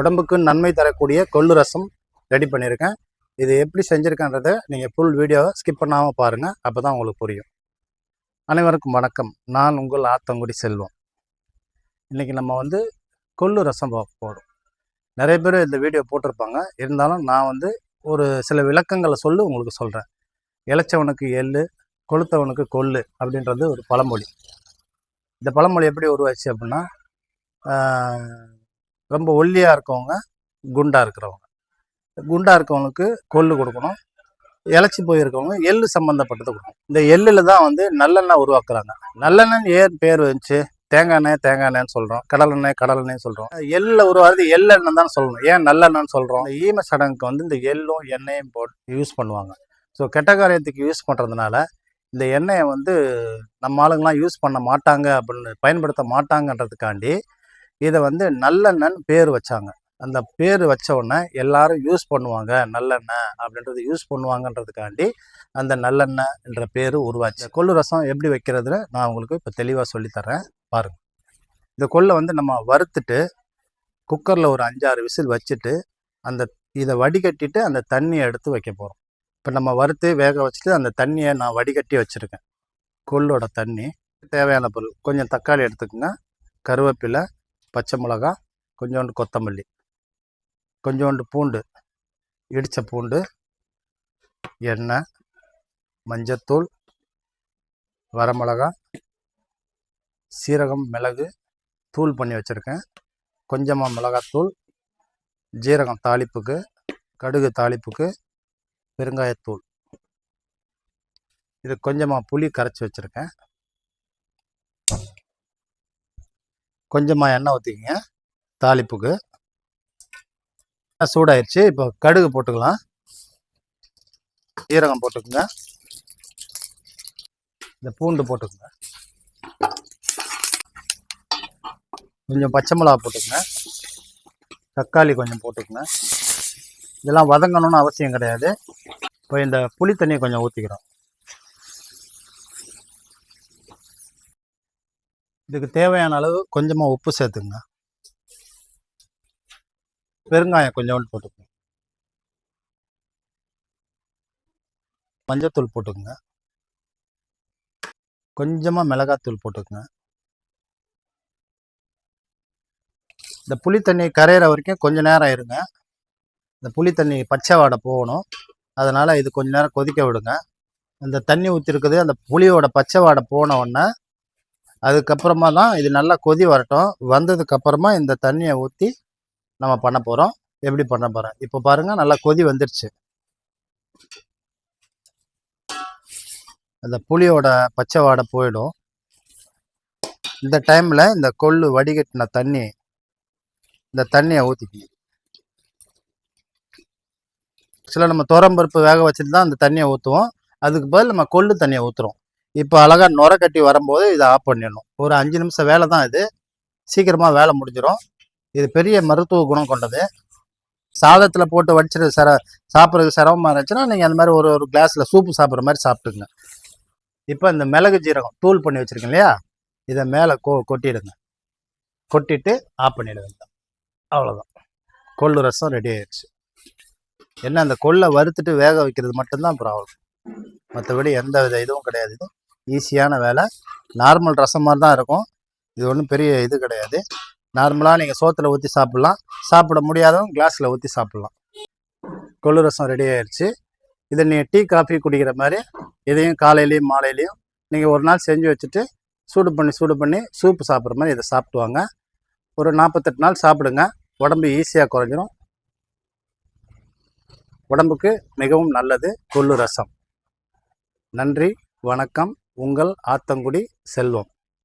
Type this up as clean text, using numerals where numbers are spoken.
உடம்புக்கு நன்மை தரக்கூடிய கொள்ளு ரசம் ரெடி பண்ணியிருக்கேன். இது எப்படி செஞ்சுருக்கேன்றதை நீங்கள் ஃபுல் வீடியோவை ஸ்கிப் பண்ணாமல் பாருங்கள். அப்போ தான் உங்களுக்கு புரியும். அனைவருக்கும் வணக்கம். நான் உங்கள் ஆத்தங்குடி செல்வம். இன்றைக்கி நம்ம கொள்ளு ரசம் போடும். நிறைய பேர் இந்த வீடியோ போட்டிருப்பாங்க. இருந்தாலும் நான் ஒரு சில விளக்கங்களை உங்களுக்கு சொல்கிறேன். இளைச்சவனுக்கு எள்ளு, கொளுத்தவனுக்கு கொள்ளு அப்படின்றது ஒரு பழமொழி. இந்த பழமொழி எப்படி உருவாச்சு அப்படின்னா, ரொம்ப ஒல்லியாக இருக்கவங்க, குண்டாக இருக்கிறவங்க, குண்டாக இருக்கவங்களுக்கு கொள்ளு கொடுக்கணும். இளைச்சி போயிருக்கவங்க எள்ளு சம்மந்தப்பட்டது கொடுக்கணும். இந்த எள்ளில் தான் நல்லெண்ணெய் உருவாக்குறாங்க. நல்லெண்ணெய் ஏன் பேர் வந்துச்சு? தேங்காய் எண்ணெய்ன்னு சொல்கிறோம், கடலெண்ணெய் சொல்கிறோம். எள்ளில் உருவாகிறது எள்ளெண்ணெய் தான் சொல்லணும். ஏன் நல்லெண்ணெய்ன்னு சொல்கிறோம்? இந்த ஈம சடங்குக்கு இந்த எள்ளும் எண்ணெயும் போட்டு யூஸ் பண்ணுவாங்க. ஸோ கெட்ட காரியத்துக்கு யூஸ் பண்ணுறதுனால இந்த எண்ணெயை நம்ம ஆளுங்களாம் யூஸ் பண்ண மாட்டாங்க, அப்படின்னு பயன்படுத்த மாட்டாங்கன்றதுக்காண்டி இதை நல்லெண்ணெய்ன்னு பேர் வச்சாங்க. அந்த பேர் வச்ச உடனே எல்லாரும் யூஸ் பண்ணுவாங்க, நல்லெண்ணெய் அப்படின்றது யூஸ் பண்ணுவாங்கன்றதுக்காண்டி அந்த நல்லெண்ணெய் என்ற பேர் உருவாச்சு. கொள்ளு ரசம் எப்படி வைக்கிறதுன்னு நான் உங்களுக்கு இப்போ தெளிவாக சொல்லித்தரேன் பாருங்கள். இந்த கொள்ளை நம்ம வறுத்துட்டு குக்கரில் ஒரு 5-6 விசில் வச்சுட்டு இதை வடிகட்டிட்டு அந்த தண்ணியை எடுத்து வைக்க போகிறோம். இப்போ நம்ம வறுத்து வேக வச்சுட்டு அந்த தண்ணியை நான் வடிகட்டி வச்சுருக்கேன். கொள்ளோட தண்ணி. தேவையான பொருள்: கொஞ்சம் தக்காளி எடுத்துக்கோங்க, கருவேப்பிலை, பச்சை மிளகா, கொஞ்சோண்டு கொத்தமல்லி, கொஞ்சோண்டு பூண்டு, இடித்த பூண்டு, எண்ணெய், மஞ்சத்தூள், வரமிளகா, சீரகம், மிளகு தூள் பண்ணி வச்சுருக்கேன், கொஞ்சமாக மிளகாத்தூள், ஜீரகம் தாளிப்புக்கு, கடுகு தாளிப்புக்கு, பெருங்காயத்தூள், இது கொஞ்சமாக புளி கரைச்சி வச்சுருக்கேன், கொஞ்சமாக எண்ணெய் ஊற்றிக்கிங்க தாளிப்புக்கு. சூடாயிடுச்சு. இப்போ கடுகு போட்டுக்கலாம், சீரகம் போட்டுக்குங்க, இந்த பூண்டு போட்டுக்குங்க, கொஞ்சம் பச்சை மிளகா போட்டுக்குங்க, தக்காளி கொஞ்சம் போட்டுக்குங்க. இதெல்லாம் வதங்கணும்னு அவசியம் கிடையாது. இப்போ இந்த புளி தண்ணியை கொஞ்சம் ஊற்றிக்கிறோம். இதுக்கு தேவையான அளவு கொஞ்சமாக உப்பு சேர்த்துங்க, பெருங்காயம் கொஞ்சோண்டு போட்டுக்கோங்க, மஞ்சத்தூள் போட்டுக்கோங்க, கொஞ்சமாக மிளகாத்தூள் போட்டுக்கோங்க. இந்த புளி தண்ணி கரையிற வரைக்கும் கொஞ்சம் நேரம் இருங்க. இந்த புளி தண்ணி பச்சை வாடை போகணும். அதனால் இது கொஞ்ச நேரம் கொதிக்க விடுங்க. இந்த தண்ணி ஊற்றிருக்குது, அந்த புளியோட பச்சை வாடை போன உடனே அதுக்கப்புறமா தான் இது நல்லா கொதி வரட்டும். வந்ததுக்கப்புறமா இந்த தண்ணியை ஊற்றி நம்ம பண்ண போகிறோம். எப்படி பண்ண போகிறேன் இப்போ பாருங்கள். நல்லா கொதி வந்துடுச்சு. அந்த புளியோட பச்சை வாடை போயிடும். இந்த டைமில் இந்த கொள்ளு வடிகட்டின தண்ணி, இந்த தண்ணியை ஊற்றிக்கணும். சில நம்ம துவரம்பருப்பு வேக வச்சுட்டு தான் அந்த தண்ணியை ஊற்றுவோம். அதுக்கு பதில் நம்ம கொள்ளு தண்ணியை ஊற்றுறோம். இப்போ அழகாக நுர கட்டி வரும்போது இதை ஆஃப் பண்ணிடணும். ஒரு 5 நிமிஷம் வேலை தான் இது. சீக்கிரமாக வேலை முடிஞ்சிடும். இது பெரிய மருத்துவ குணம் கொண்டது. சாதத்தில் போட்டு வடிச்சிட்டு சாப்பிட்றதுக்கு சிரமமாக இருந்துச்சுன்னா நீங்கள் அந்த மாதிரி ஒரு கிளாஸில் சூப்பு சாப்பிட்ற மாதிரி சாப்பிட்டுங்க. இப்போ இந்த மிளகு ஜீரகம் தூள் பண்ணி வச்சுருக்கேன் இல்லையா, இதை மேலே கொட்டிடுங்க. கொட்டிட்டு ஆஃப் பண்ணிடுங்க. அவ்வளோதான், கொள்ளு ரசம் ரெடி ஆயிடுச்சு. என்ன, அந்த கொள்ளை வறுத்துட்டு வேக வைக்கிறது மட்டும்தான் ப்ராப்ளம். மற்றபடி எந்த வித இதுவும் கிடையாது. இது ஈஸியான வேலை. நார்மல் ரசம் மாதிரி தான் இருக்கும். இது ஒன்றும் பெரிய இது கிடையாது. நார்மலாக நீங்கள் சோத்தில் ஊற்றி சாப்பிட்லாம். சாப்பிட முடியாதவங்க கிளாஸில் ஊற்றி சாப்பிட்லாம். கொள்ளு ரசம் ரெடி ஆயிடுச்சு. இதை நீங்கள் டீ காஃபி குடிக்கிற மாதிரி இதையும் காலையிலையும் மாலையிலையும் நீங்கள் ஒரு நாள் செஞ்சு வச்சுட்டு சூடு பண்ணி சூப்பு சாப்பிட்ற மாதிரி இதை சாப்பிடுவாங்க. ஒரு 48 நாள் சாப்பிடுங்க. உடம்பு ஈஸியாக குறைஞ்சிரும். உடம்புக்கு மிகவும் நல்லது கொள்ளு ரசம். நன்றி, வணக்கம். உங்கள் ஆத்தங்குடி செல்வம்.